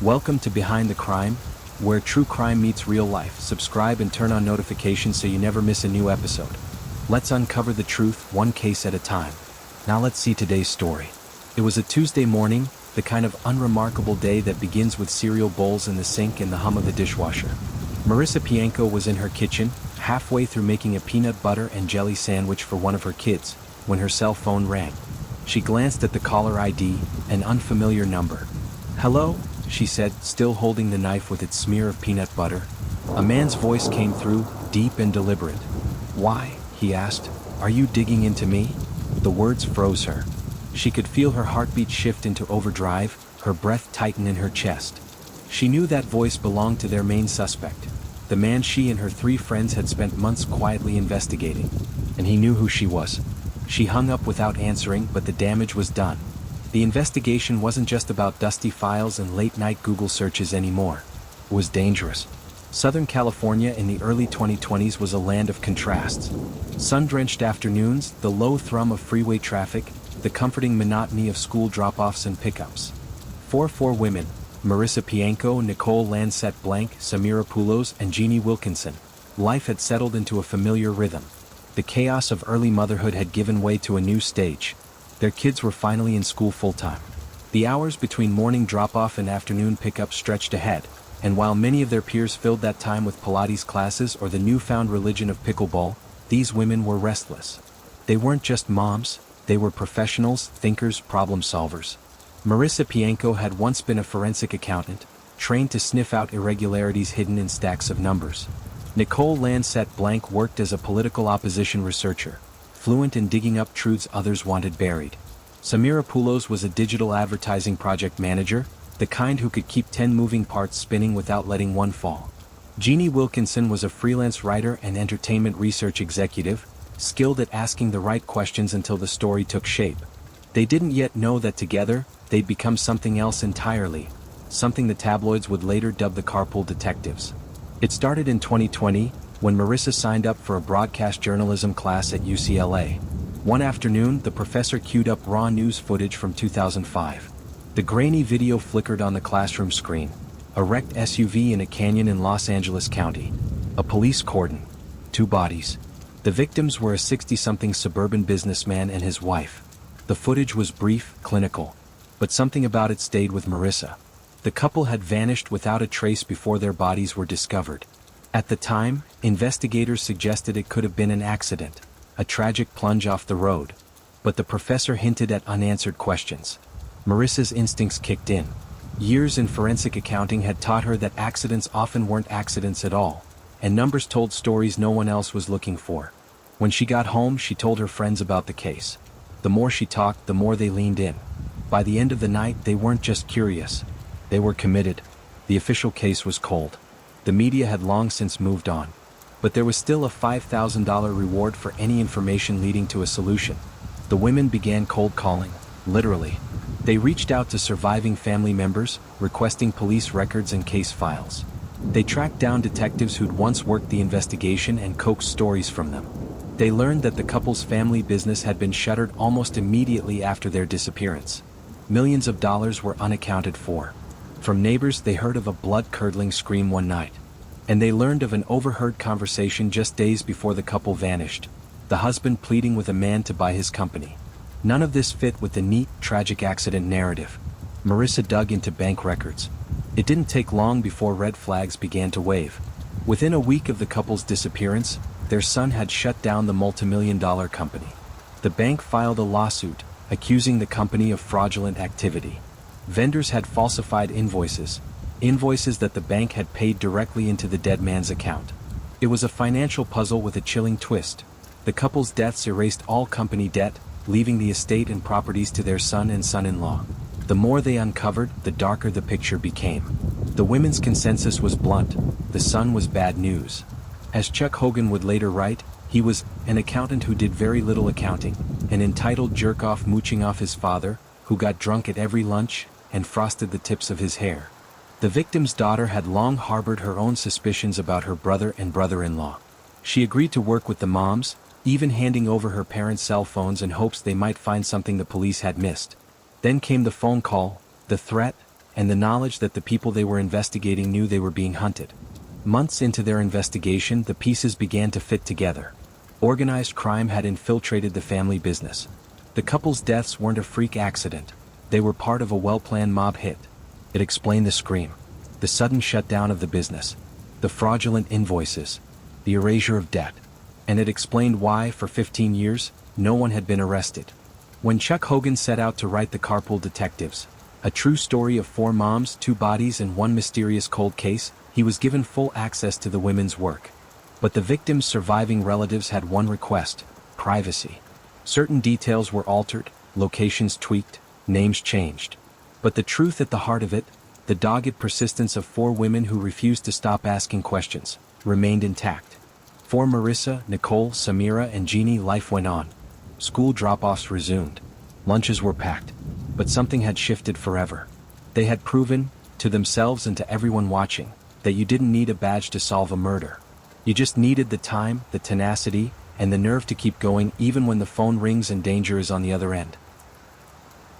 Welcome to Behind the Crime, where true crime meets real life. Subscribe and turn on notifications so you never miss a new episode. Let's uncover the truth, one case at a time. Now let's see today's story. It was a Tuesday morning, the kind of unremarkable day that begins with cereal bowls in the sink and the hum of the dishwasher. Marissa Pianko was in her kitchen, halfway through making a peanut butter and jelly sandwich for one of her kids, when her cell phone rang. She glanced at the caller ID, an unfamiliar number. "Hello?" she said, still holding the knife with its smear of peanut butter. A man's voice came through, deep and deliberate. "Why?" he asked. "Are you digging into me?" The words froze her. She could feel her heartbeat shift into overdrive, her breath tighten in her chest. She knew that voice belonged to their main suspect, the man she and her 3 friends had spent months quietly investigating. And he knew who she was. She hung up without answering, but the damage was done. The investigation wasn't just about dusty files and late-night Google searches anymore. It was dangerous. Southern California in the early 2020s was a land of contrasts. Sun-drenched afternoons, the low thrum of freeway traffic, the comforting monotony of school drop-offs and pickups. 4 women, Marissa Pianko, Nicole Landset Blank, Samira Poulos, and Jeannie Wilkinson. Life had settled into a familiar rhythm. The chaos of early motherhood had given way to a new stage. Their kids were finally in school full-time. The hours between morning drop-off and afternoon pickup stretched ahead, and while many of their peers filled that time with Pilates classes or the newfound religion of pickleball, these women were restless. They weren't just moms, they were professionals, thinkers, problem solvers. Marissa Pianko had once been a forensic accountant, trained to sniff out irregularities hidden in stacks of numbers. Nicole Landset Blank worked as a political opposition researcher, fluent in digging up truths others wanted buried. Samira Poulos was a digital advertising project manager, the kind who could keep 10 moving parts spinning without letting one fall. Jeannie Wilkinson was a freelance writer and entertainment research executive, skilled at asking the right questions until the story took shape. They didn't yet know that together, they'd become something else entirely, something the tabloids would later dub the Carpool Detectives. It started in 2020, when Marissa signed up for a broadcast journalism class at UCLA. One afternoon, the professor queued up raw news footage from 2005. The grainy video flickered on the classroom screen. A wrecked SUV in a canyon in Los Angeles County. A police cordon. 2 bodies. The victims were a 60-something suburban businessman and his wife. The footage was brief, clinical. But something about it stayed with Marissa. The couple had vanished without a trace before their bodies were discovered. At the time, investigators suggested it could have been an accident, a tragic plunge off the road. But the professor hinted at unanswered questions. Marissa's instincts kicked in. Years in forensic accounting had taught her that accidents often weren't accidents at all, and numbers told stories no one else was looking for. When she got home, she told her friends about the case. The more she talked, the more they leaned in. By the end of the night, they weren't just curious. They were committed. The official case was cold. The media had long since moved on. But there was still a $5,000 reward for any information leading to a solution. The women began cold calling, literally. They reached out to surviving family members, requesting police records and case files. They tracked down detectives who'd once worked the investigation and coaxed stories from them. They learned that the couple's family business had been shuttered almost immediately after their disappearance. Millions of dollars were unaccounted for. From neighbors, they heard of a blood-curdling scream one night. And they learned of an overheard conversation just days before the couple vanished, the husband pleading with a man to buy his company. None of this fit with the neat, tragic accident narrative. Marissa dug into bank records. It didn't take long before red flags began to wave. Within a week of the couple's disappearance, their son had shut down the multimillion-dollar company. The bank filed a lawsuit, accusing the company of fraudulent activity. Vendors had falsified invoices that the bank had paid directly into the dead man's account. It was a financial puzzle with a chilling twist. The couple's deaths erased all company debt, leaving the estate and properties to their son and son-in-law. The more they uncovered, the darker the picture became. The women's consensus was blunt: the son was bad news. As Chuck Hogan would later write, he was an accountant who did very little accounting, an entitled jerk-off mooching off his father, who got drunk at every lunch and frosted the tips of his hair. The victim's daughter had long harbored her own suspicions about her brother and brother-in-law. She agreed to work with the moms, even handing over her parents' cell phones in hopes they might find something the police had missed. Then came the phone call, the threat, and the knowledge that the people they were investigating knew they were being hunted. Months into their investigation, the pieces began to fit together. Organized crime had infiltrated the family business. The couple's deaths weren't a freak accident. They were part of a well-planned mob hit. It explained the scream, the sudden shutdown of the business, the fraudulent invoices, the erasure of debt. And it explained why, for 15 years, no one had been arrested. When Chuck Hogan set out to write the Carpool Detectives, a true story of 4 moms, 2 bodies, and 1 mysterious cold case, he was given full access to the women's work. But the victims' surviving relatives had one request: privacy. Certain details were altered, locations tweaked, names changed. But the truth at the heart of it, the dogged persistence of 4 women who refused to stop asking questions, remained intact. For Marissa, Nicole, Samira, and Jeannie, life went on. School drop-offs resumed. Lunches were packed. But something had shifted forever. They had proven, to themselves and to everyone watching, that you didn't need a badge to solve a murder. You just needed the time, the tenacity, and the nerve to keep going even when the phone rings and danger is on the other end.